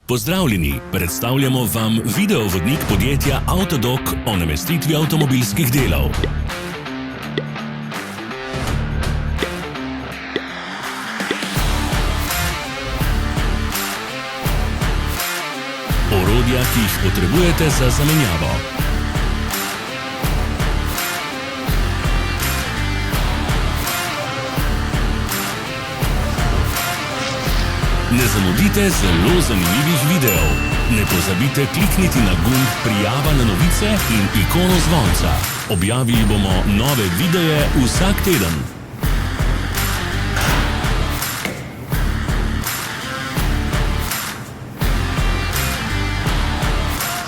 Pozdravljeni, predstavljamo vam videovodnik podjetja Avtodok o namestitvi avtomobilskih delov. Orodja, ki jih potrebujete za zamenjavo. Ne zamudite zelo zanimivih videov. Ne pozabite klikniti na gumb Prijava na novice in ikono zvonca. Objavili bomo nove videe vsak teden.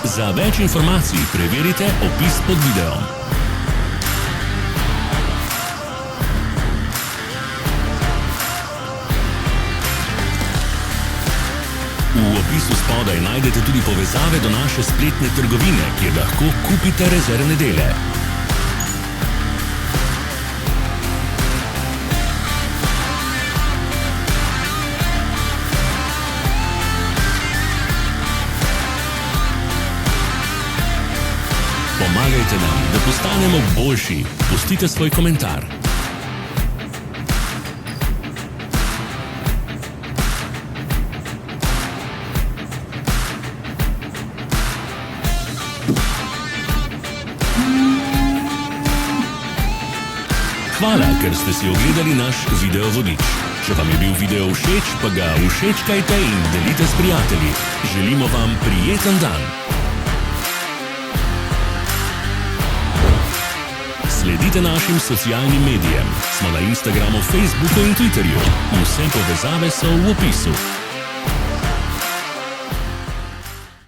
Za več informacij preverite opis pod videom. V opisu spodaj najdete tudi povezave do naše spletne trgovine, kjer lahko kupite rezervne dele. Pomagajte nam, da postanemo boljši. Pustite svoj komentar. Hvala, ker ste si ogledali naš videovodič. Če vam je bil video všeč, pa ga všečkajte in delite s prijatelji. Želimo vam prijeten dan. Sledite našim socialnim medijem. Smo na Instagramu, Facebooku in Twitterju. Vse povezave so v opisu.